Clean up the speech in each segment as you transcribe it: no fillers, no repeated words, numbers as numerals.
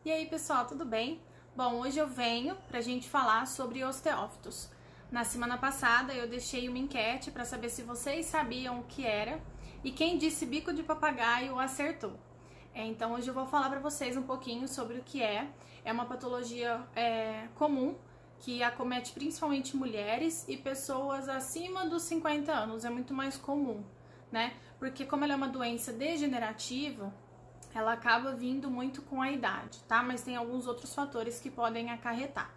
E aí, pessoal, tudo bem? Bom, hoje eu venho pra gente falar sobre osteófitos. Na semana passada eu deixei uma enquete para saber se vocês sabiam o que era e quem disse bico de papagaio acertou. Então hoje eu vou falar para vocês um pouquinho sobre o que é. É uma patologia comum que acomete principalmente mulheres e pessoas acima dos 50 anos. É muito mais comum, né? Porque como ela é uma doença degenerativa, ela acaba vindo muito com a idade, tá? Mas tem alguns outros fatores que podem acarretar.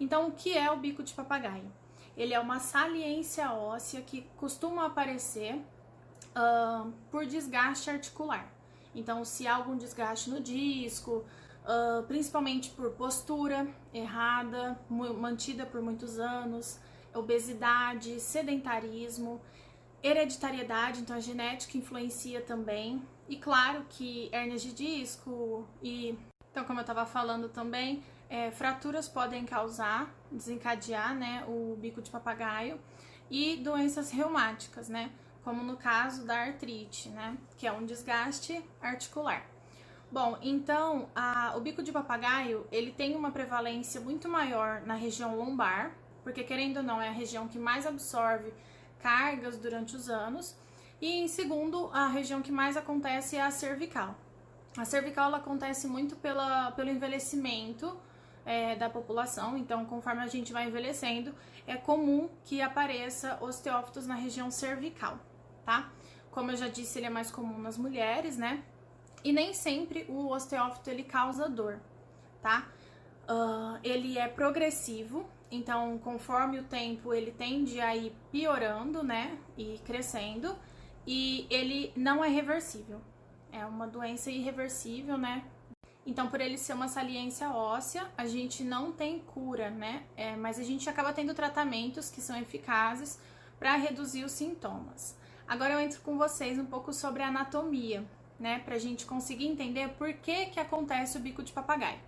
Então, o que é o bico de papagaio? Ele é uma saliência óssea que costuma aparecer por desgaste articular. Então, se há algum desgaste no disco, principalmente por postura errada, mantida por muitos anos, obesidade, sedentarismo, hereditariedade, então a genética influencia também. E claro que hérnias de disco e, então como eu estava falando também, fraturas podem desencadear, né, o bico de papagaio e doenças reumáticas, né, como no caso da artrite, né, que é um desgaste articular. Bom, então o bico de papagaio ele tem uma prevalência muito maior na região lombar, porque querendo ou não é a região que mais absorve cargas durante os anos. E em segundo, a região que mais acontece é a cervical. A cervical ela acontece muito pelo envelhecimento da população, então conforme a gente vai envelhecendo, é comum que apareça osteófitos na região cervical, tá? Como eu já disse, ele é mais comum nas mulheres, né? E nem sempre o osteófito ele causa dor, tá? Ele é progressivo, então conforme o tempo ele tende a ir piorando, né, e crescendo, e ele não é reversível, é uma doença irreversível, né, então por ele ser uma saliência óssea, a gente não tem cura, né, mas a gente acaba tendo tratamentos que são eficazes para reduzir os sintomas. Agora eu entro com vocês um pouco sobre a anatomia, né, pra gente conseguir entender por que acontece o bico de papagaio.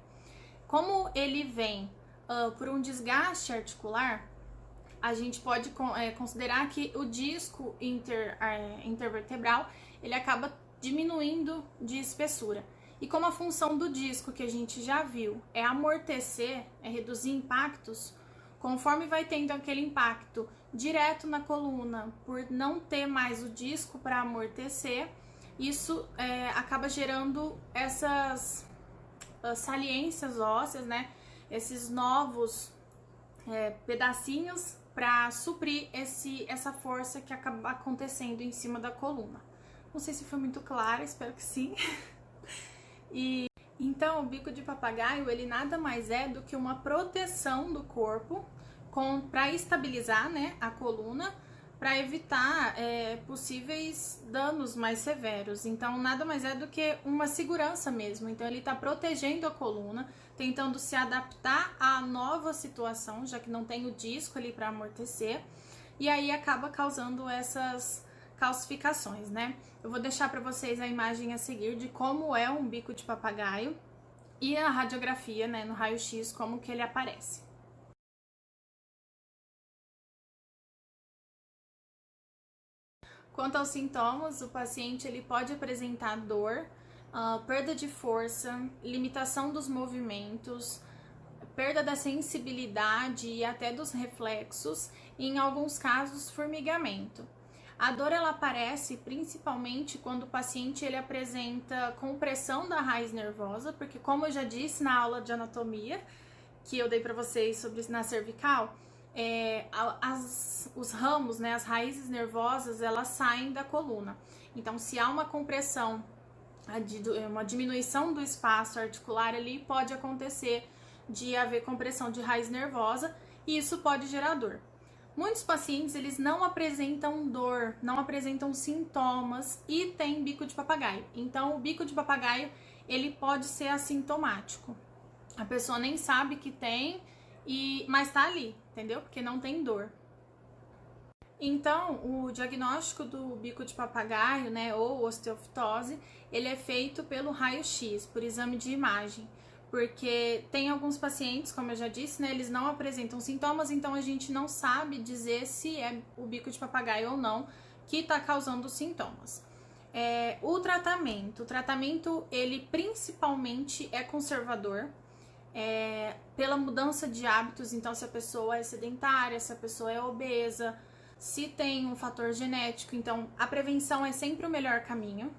Como ele vem por um desgaste articular, a gente pode considerar que o disco intervertebral ele acaba diminuindo de espessura. E como a função do disco, que a gente já viu, é amortecer, é reduzir impactos, conforme vai tendo aquele impacto direto na coluna, por não ter mais o disco para amortecer, isso acaba gerando essas saliências ósseas, né? Esses novos pedacinhos para suprir essa força que acaba acontecendo em cima da coluna. Não sei se foi muito clara, espero que sim. E então o bico de papagaio ele nada mais é do que uma proteção do corpo para estabilizar, né, a coluna, para evitar possíveis danos mais severos. Então, nada mais é do que uma segurança mesmo. Então, ele está protegendo a coluna, tentando se adaptar à nova situação, já que não tem o disco ali para amortecer, e aí acaba causando essas calcificações, né? Eu vou deixar para vocês a imagem a seguir de como é um bico de papagaio e a radiografia, né, no raio-x, como que ele aparece. Quanto aos sintomas, o paciente ele pode apresentar dor, perda de força, limitação dos movimentos, perda da sensibilidade e até dos reflexos, e em alguns casos formigamento. A dor ela aparece principalmente quando o paciente ele apresenta compressão da raiz nervosa, porque como eu já disse na aula de anatomia que eu dei para vocês na cervical, os ramos, né, as raízes nervosas, elas saem da coluna. Então, se há uma compressão, uma diminuição do espaço articular ali, pode acontecer de haver compressão de raiz nervosa e isso pode gerar dor. Muitos pacientes, eles não apresentam dor, não apresentam sintomas e têm bico de papagaio. Então, o bico de papagaio, ele pode ser assintomático. A pessoa nem sabe que tem, mas tá ali, entendeu? Porque não tem dor. Então, o diagnóstico do bico de papagaio, né, ou osteofitose, ele é feito pelo raio-x, por exame de imagem. Porque tem alguns pacientes, como eu já disse, né, eles não apresentam sintomas, então a gente não sabe dizer se é o bico de papagaio ou não que está causando os sintomas. O tratamento, ele principalmente é conservador, pela mudança de hábitos. Então, se a pessoa é sedentária, se a pessoa é obesa, se tem um fator genético, então a prevenção é sempre o melhor caminho,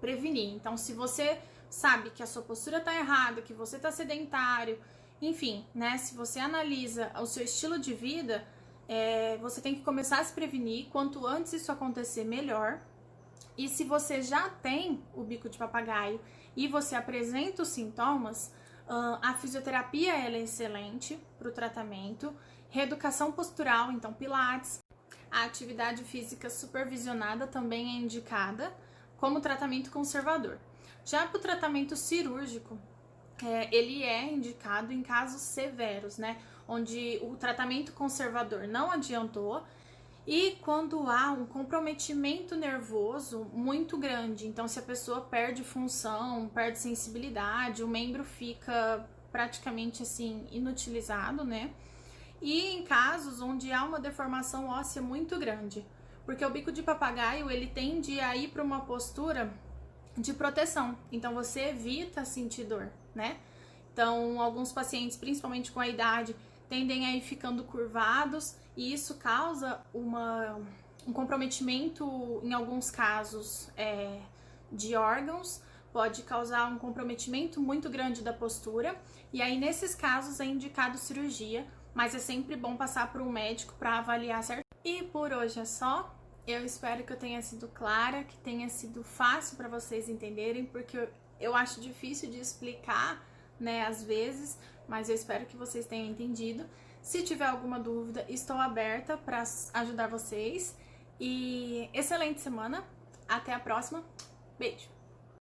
prevenir. Então, se você sabe que a sua postura tá errada, que você tá sedentário, enfim, né, se você analisa o seu estilo de vida, você tem que começar a se prevenir. Quanto antes isso acontecer, melhor. E se você já tem o bico de papagaio e você apresenta os sintomas, a fisioterapia ela é excelente para o tratamento, reeducação postural, então pilates, a atividade física supervisionada também é indicada como tratamento conservador. Já para o tratamento cirúrgico, ele é indicado em casos severos, né, onde o tratamento conservador não adiantou, e quando há um comprometimento nervoso muito grande. Então, se a pessoa perde função, perde sensibilidade, o membro fica praticamente assim inutilizado, né? E em casos onde há uma deformação óssea muito grande, porque o bico de papagaio ele tende a ir para uma postura de proteção, então você evita sentir dor, né? Então, alguns pacientes, principalmente com a idade, tendem a ir ficando curvados, e isso causa um comprometimento, em alguns casos, de órgãos, pode causar um comprometimento muito grande da postura, e aí nesses casos é indicado cirurgia, mas é sempre bom passar por um médico para avaliar certo. E por hoje é só. Eu espero que eu tenha sido clara, que tenha sido fácil para vocês entenderem, porque eu acho difícil de explicar, né, às vezes, mas eu espero que vocês tenham entendido. Se tiver alguma dúvida, estou aberta para ajudar vocês. E excelente semana. Até a próxima. Beijo!